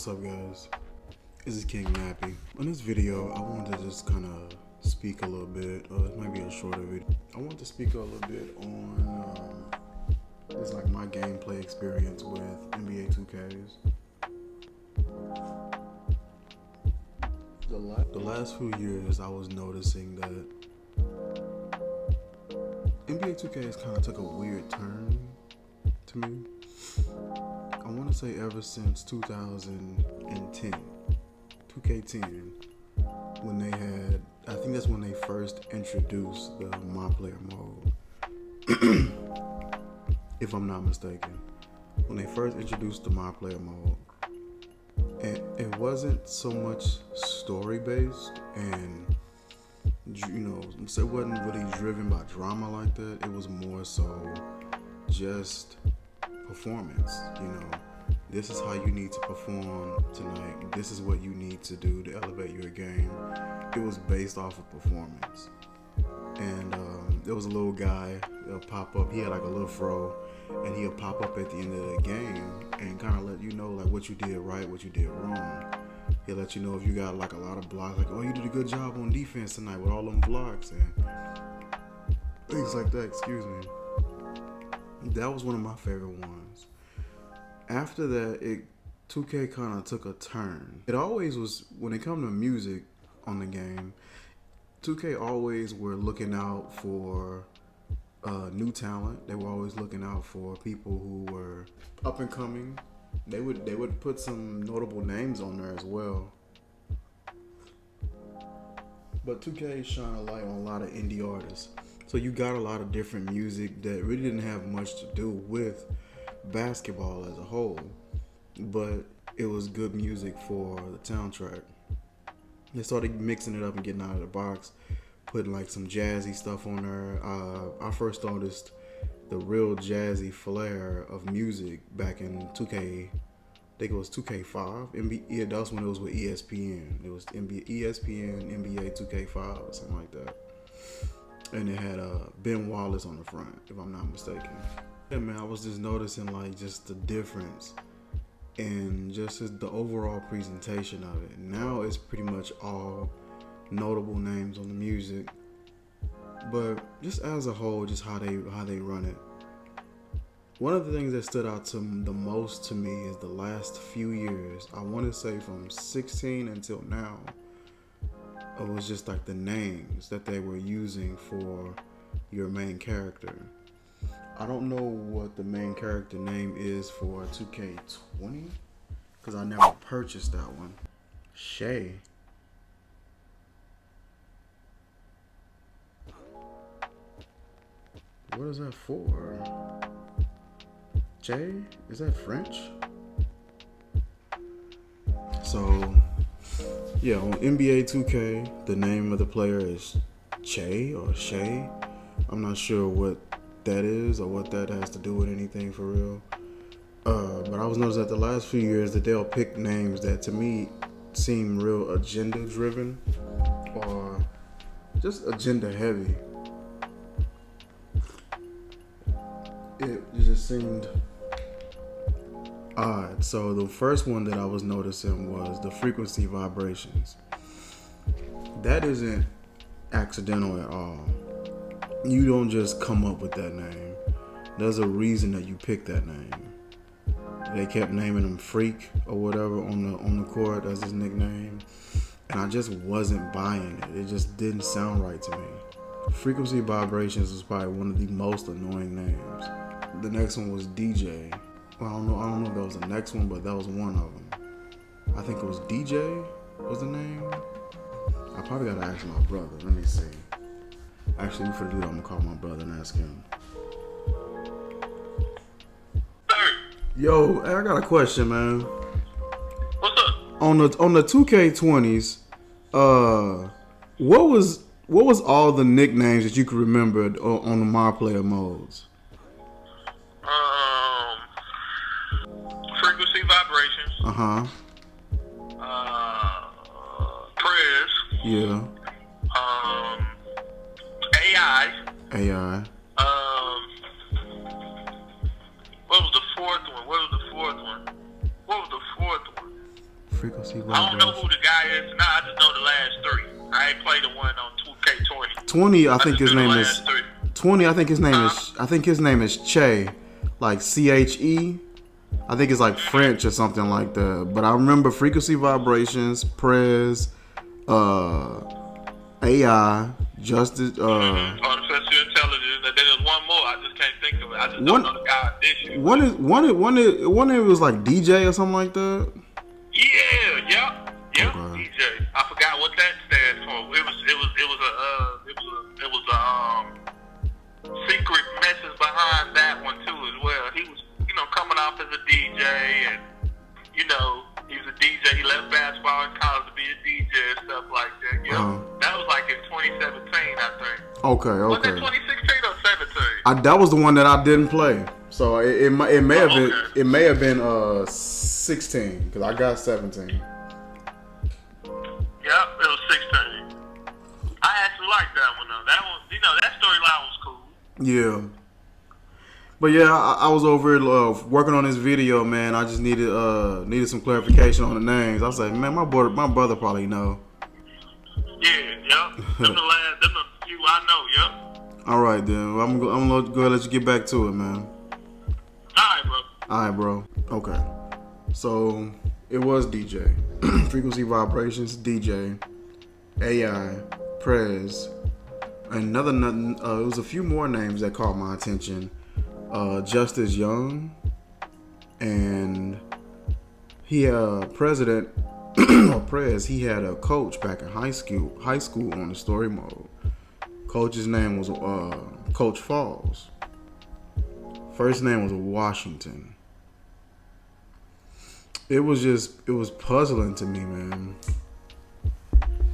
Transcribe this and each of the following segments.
What's up, guys? This is King Nappy. In this video, I wanted to just kind of speak a little bit. It might be a shorter video. I want to speak a little bit on just like my gameplay experience with NBA 2Ks. The last few years, I was noticing that NBA 2Ks kind of took a weird turn to me. I want to say ever since 2010, 2K10, when they had, I think that's when they first introduced the My Player mode, if I'm not mistaken. When they first introduced the My Player mode, it wasn't so much story-based and, it wasn't really driven by drama like that. It was more so just performance. This is how you need to perform tonight. This is what you need to do to elevate your game. It was based off of performance. And there was a little guy that'll pop up. He had like a little fro, and he'll pop up at the end of the game and kind of let you know like what you did right, what you did wrong. He'll let you know if you got like a lot of blocks, like, oh, you did a good job on defense tonight with all them blocks and things like that. Excuse me. That was one of my favorite ones. After that, 2K kind of took a turn. It always was, when it come to music on the game, 2K always were looking out for new talent. They were always looking out for people who were up and coming. They would put some notable names on there as well. But 2K shone a light on a lot of indie artists. So you got a lot of different music that really didn't have much to do with basketball as a whole, but it was good music for the soundtrack. They started mixing it up and getting out of the box, putting like some jazzy stuff on there. I first noticed the real jazzy flair of music back in 2K. I think it was 2K5. Yeah, that was when it was with ESPN. It was ESPN NBA 2K5 or something like that. And it had Ben Wallace on the front, if I'm not mistaken. Yeah, man, I was just noticing like just the difference and just the overall presentation of it. Now it's pretty much all notable names on the music, but just as a whole, just how they run it. One of the things that stood out to the most to me is the last few years. I want to say from 16 until now. It was just like the names that they were using for your main character. I don't know what the main character name is for 2K20 because I never purchased that one. Shay. What is that for? Jay? Is that French? So, yeah, on NBA 2K, the name of the player is Che or Shay. I'm not sure what that is or what that has to do with anything for real. But I was noticing that the last few years that they'll pick names that to me seem real agenda driven or just agenda heavy. It just seemed odd. So the first one that I was noticing was the frequency vibrations. That isn't accidental at all. You don't just come up with that name. There's a reason that you picked that name. They kept naming him Freak or whatever on the court as his nickname, and I just wasn't buying it. It just didn't sound right to me. Frequency vibrations was probably one of the most annoying names. The next one was DJ. Well, I don't know if that was the next one, but that was one of them. I think it was DJ was the name. I probably gotta ask my brother. Let me see. Actually, before I do that, I'm gonna call my brother and ask him. Yo, I got a question, man. What's up? On the 2K20s, what was all the nicknames that you could remember on the My Player modes? Frequency vibrations. Prayers. Yeah. AI. AI. What was the fourth one? Frequency I don't know Vibration. who the guy is now. I just know the last three. I ain't played the one on 2K20. 20, I think just his knew the name is last three. 20. I think his name is Che, like CHE. I think it's like French or something like that. But I remember Frequency Vibrations, Prez, AI, Justice. Artificial intelligence. And then there's one more. I just can't think of it. I just don't know the guy audition. One it was like DJ or something like that. Yeah, yep, Okay. DJ. I forgot what that stands for. It was a secret message behind that one too as well. He was, coming off as a DJ, and he was a DJ. He left basketball in college to be a DJ and stuff like that. That was like in 2017, I think. Okay. Was it 2016 or 17? That was the one that I didn't play. So it may have been 16 because I got 17. Yep, it was 16. I actually liked that one though. That one, that storyline was cool. Yeah. But yeah, I was over working on this video, man. I just needed some clarification on the names. I was like, man, my brother probably know. Yeah, yep. Them the few I know, yep. All right, then. I'm gonna go ahead and let you get back to it, man. All right, bro. Okay. So it was DJ, Frequency Vibrations, DJ, AI, Prez, another. It was a few more names that caught my attention. Justice Young, and he president or Prez. He had a coach back in high school on the story mode. Coach's name was Coach Falls. First name was Washington. It was puzzling to me, man.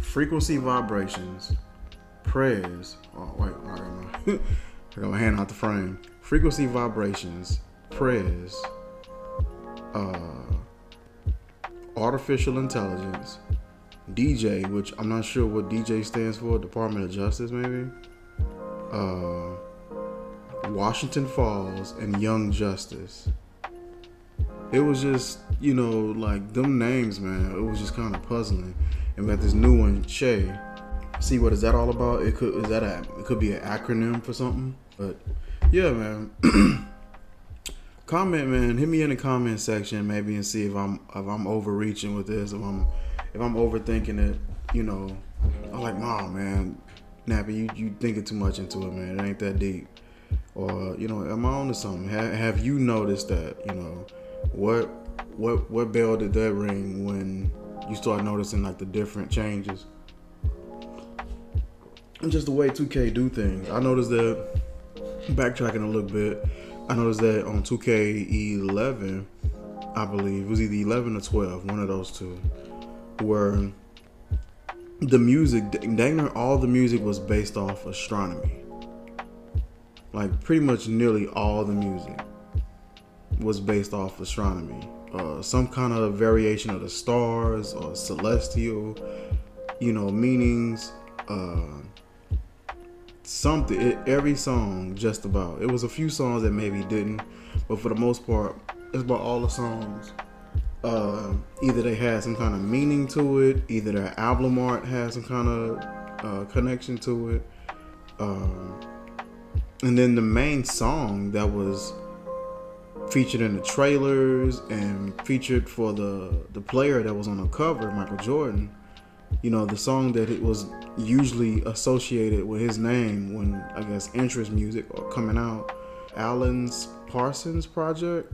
Frequency Vibrations, Prez. Oh wait, I got my hand out the frame. Frequency Vibrations, Prez, Artificial Intelligence, DJ, which I'm not sure what DJ stands for, Department of Justice maybe, Washington Falls, and Young Justice. It was just, like them names, man, it was just kind of puzzling. And we got this new one, Che. See, what is that all about? It could be an acronym for something, but yeah, man. Comment, man. Hit me in the comment section maybe and see if I'm overreaching with this, if I'm overthinking it. I'm like, nah, man, Nappy, you thinking too much into it, man. It ain't that deep. Or am I on to something? Have you noticed that? What bell did that ring when you start noticing like the different changes? And just the way 2K do things. I noticed that. Backtracking a little bit, I noticed that on 2K11, I believe it was either 11 or 12, one of those two, where the music, dang near all the music was based off astronomy. Like pretty much nearly all the music was based off astronomy. Some kind of variation of the stars or celestial, meanings. Every song, just about. It was a few songs that maybe didn't, but for the most part, it's about all the songs. Either they had some kind of meaning to it, either their album art had some kind of connection to it, and then the main song that was featured in the trailers and featured for the player that was on the cover, Michael Jordan. The song that it was usually associated with his name when, I guess, entrance music or coming out, Alan Parsons Project.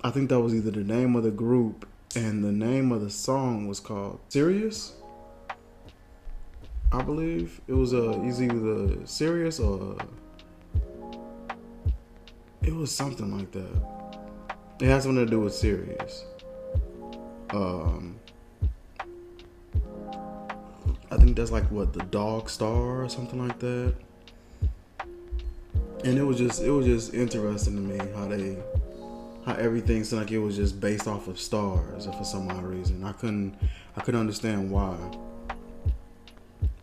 I think that was either the name of the group, and the name of the song was called Sirius. I believe it was either the Sirius or it was something like that. It has something to do with Sirius. I think that's like what, the Dog Star or something like that. And it was just interesting to me how everything seemed like it was just based off of stars, or for some odd reason. I couldn't understand why.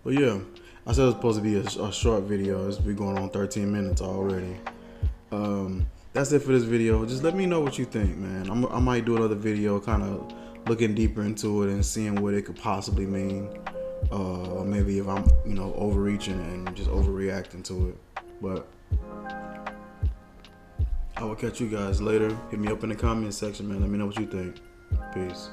But yeah, I said it was supposed to be a short video. It's been going on 13 minutes already. that's it for this video. Just let me know what you think, man. I might do another video kind of looking deeper into it and seeing what it could possibly mean. Or maybe if I'm, overreaching and just overreacting to it. But I will catch you guys later. Hit me up in the comment section, man. Let me know what you think. Peace.